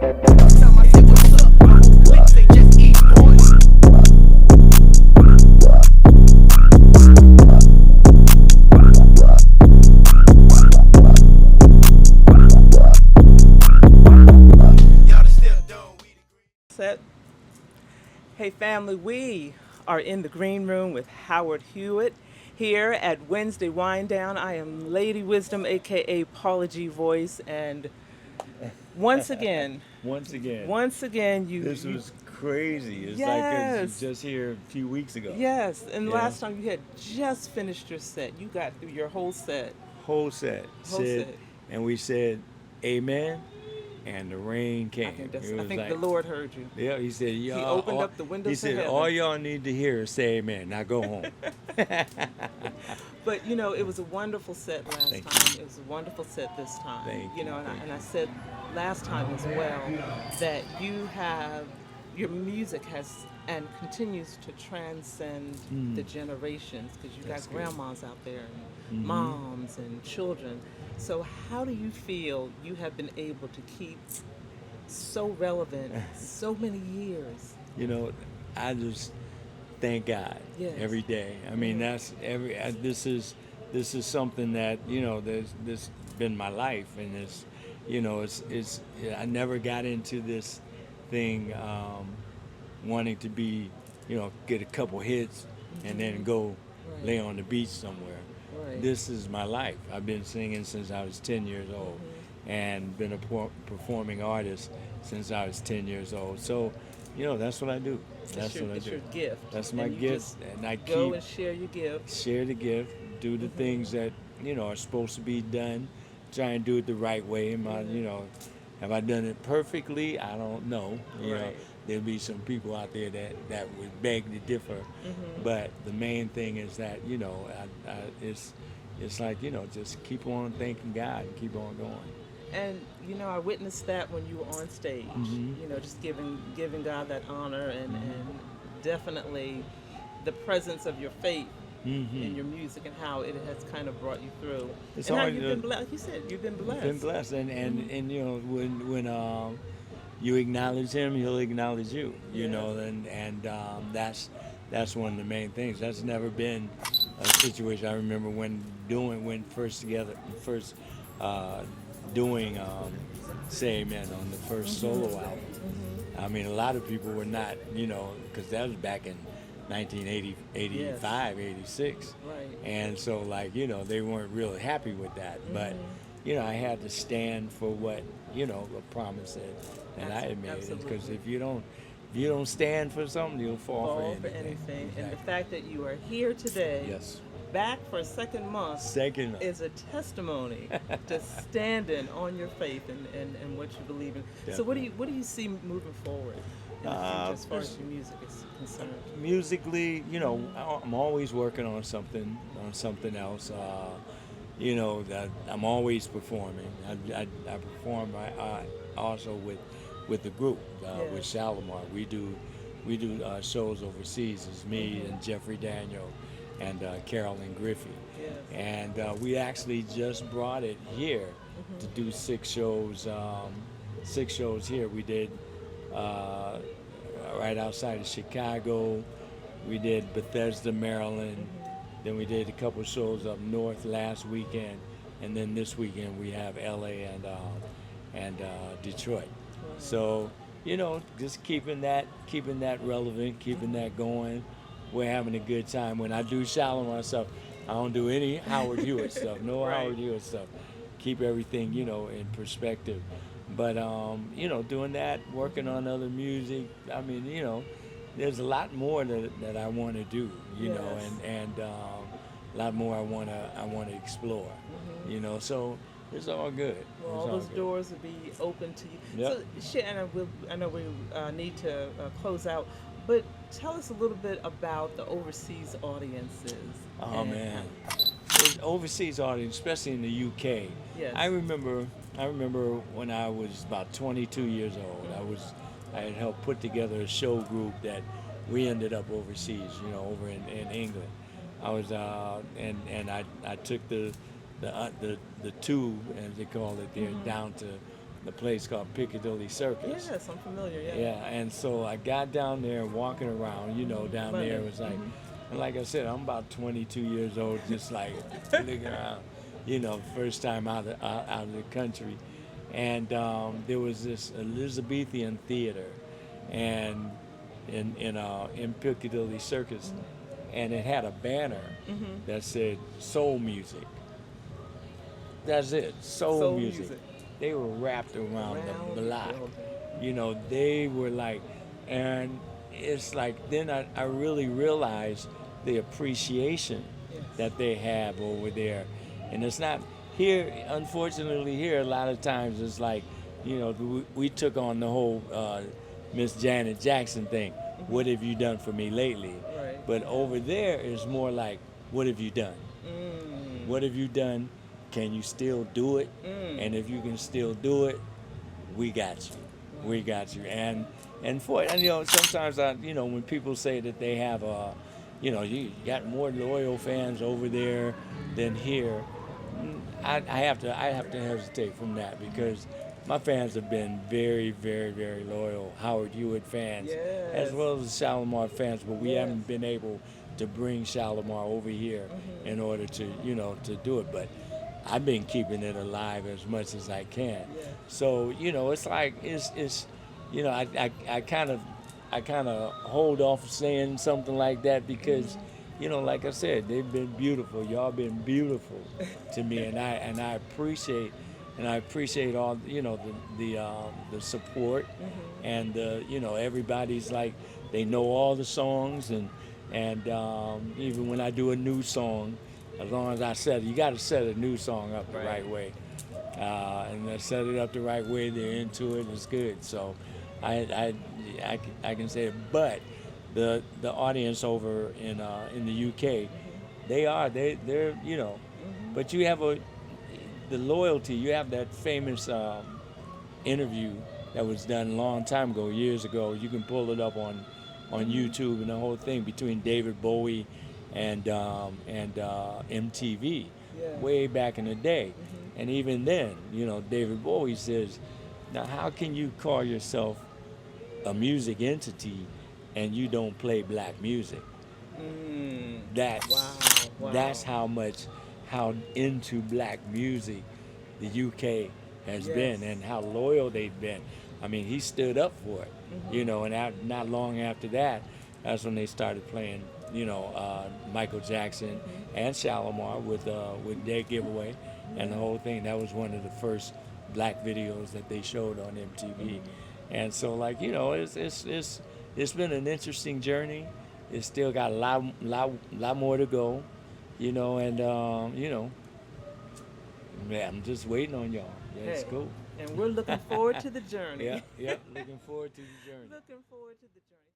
Time I say what's up, my whole clique say just eat, boys. Y'all just still doing weed. Set. Hey family, we are in the green room with Howard Hewett here at Wednesday Wind Down. I am Lady Wisdom, aka Paula G voice, and once again, Once again, once again, this was crazy. It's like it's yes, just here a few weeks ago. yes, and Yeah. last time you had just finished your set. You got through your whole set, Whole set whole said, set. and we said, "Amen," and the rain I came. think It was the like, Lord heard you. yeah. He said, He "Y'all." opened up the He windows of said, heaven. "All y'all need to hear is say Amen. Now go home." But you know, it was a wonderful set last Thank time. It was a wonderful set this time. Thank You you, know, thank and I said last time as well that you have your music has and continues to transcend the generations because you got That's good. grandmas out there and moms and children. So how do you feel you have been able to keep so relevant so many years? You know, I just thank God Yes. every day. I mean, that's every. This is something that this been my life, and it's. I never got into this thing wanting to be, get a couple hits and then go Right. lay on the beach somewhere. Right. This is my life. I've been singing since I was 10 years old, and been a performing artist since I was 10 years old. So, that's what I do. That's what I It's do. your gift. That's my And you gift, just and I go keep and share your gift. share the gift, do the things that are supposed to be done, try and do it the right way. Have I done it perfectly? I don't know. Right. There'll be some people out there that would beg to differ, but the main thing is that it's like just keep on thanking God and keep on going. And I witnessed that when you were on stage. Just giving God that honor and definitely the presence of your faith in your music and how it has kind of brought you through. It's and how hard you've to- been blessed. You said you've been blessed. Been blessed, and when you acknowledge him, he'll acknowledge you. That's one of the main things. That's never been a situation. I remember when first doing Say Amen on the first solo album. I mean, a lot of people were not, because that was back in 1980, 85, 86. Right. And so, they weren't really happy with that. But, I had to stand for what, the promise that I had made. Absolutely. Because if you don't stand for something, you'll fall for anything. And the Exactly. fact that you are here today, Yes. back for a second month, Second. is a testimony to standing on your faith and what you believe in. So what do you see moving forward in the future as far as your music is concerned? Musically, I'm always working on something else. That I'm always performing. I perform also with the group with Shalimar. We do shows overseas. It's me and Jeffrey Daniel and Carolyn Griffey. Yes. And we actually just brought it here to do 6 shows. 6 shows here. We did right outside of Chicago. We did Bethesda, Maryland. Then we did a couple shows up north last weekend, and then this weekend we have LA and Detroit. So just keeping that relevant, keeping that going. We're having a good time. When I do Shalimar stuff, I don't do any Howard Hewett stuff. No Right. Howard Hewett stuff. Keep everything in perspective. But doing that, working on other music. I mean, there's a lot more that I want to do. Yes. And a lot more I want to explore. So it's all good. Well, It's all all those good. doors will be open to you. Yep. So, Shannon, I know we need to close out, but tell us a little bit about the overseas audiences. Oh man, the overseas audience, especially in the UK. Yes. I remember when I was about 22 years old. I had helped put together a show group that we ended up overseas. Over in England. I was and I took the tube, as they call it there, down to the place called Piccadilly Circus. Yes, I'm familiar. Yeah. Yeah, and so I got down there walking around, down there. It was like, and like I said, I'm about 22 years old, just like looking around, first time out of the country. And there was this Elizabethan theater, and in Piccadilly Circus, and it had a banner that said soul music. That's it, soul music. They were wrapped around the block. They were like, and it's like then I really realized the appreciation that they have over there. And it's not here, unfortunately, here a lot of times it's like, we took on the whole Miss Janet Jackson thing. What have you done for me lately? Right. But over there it's more like, what have you done? What have you done? Can you still do it? And if you can still do it, we got you. We got you. And sometimes when people say that they have you got more loyal fans over there than here, I have to hesitate from that, because my fans have been very, very, very loyal Howard Hewett fans, as well as the Shalimar fans, but we haven't been able to bring Shalimar over here in order to to do it. But I've been keeping it alive as much as I can. So it's like it's I kind of hold off saying something like that, because like I said, they've been beautiful. Y'all been beautiful to me, and I appreciate all the support, and everybody's like, they know all the songs, and even when I do a new song, as long as you got to set a new song up the right way, and I set it up the right way, they're into it. It's good. So I can say it. But the audience over in the UK, they're but you have the loyalty. You have that famous interview that was done a long time ago, years ago. You can pull it up on YouTube, and the whole thing between David Bowie and MTV, way back in the day. And even then, David Bowie says, now how can you call yourself a music entity and you don't play black music? That's how into black music the UK has been, and how loyal they've been. I mean, he stood up for it, and not long after that, that's when they started playing, Michael Jackson and Shalimar with their giveaway, and the whole thing. That was one of the first black videos that they showed on MTV. And so, it's been an interesting journey. It's still got a lot more to go, and I'm just waiting on y'all. Yeah, it's cool. And we're looking forward to the journey. Yeah, looking forward to the journey. Looking forward to the journey.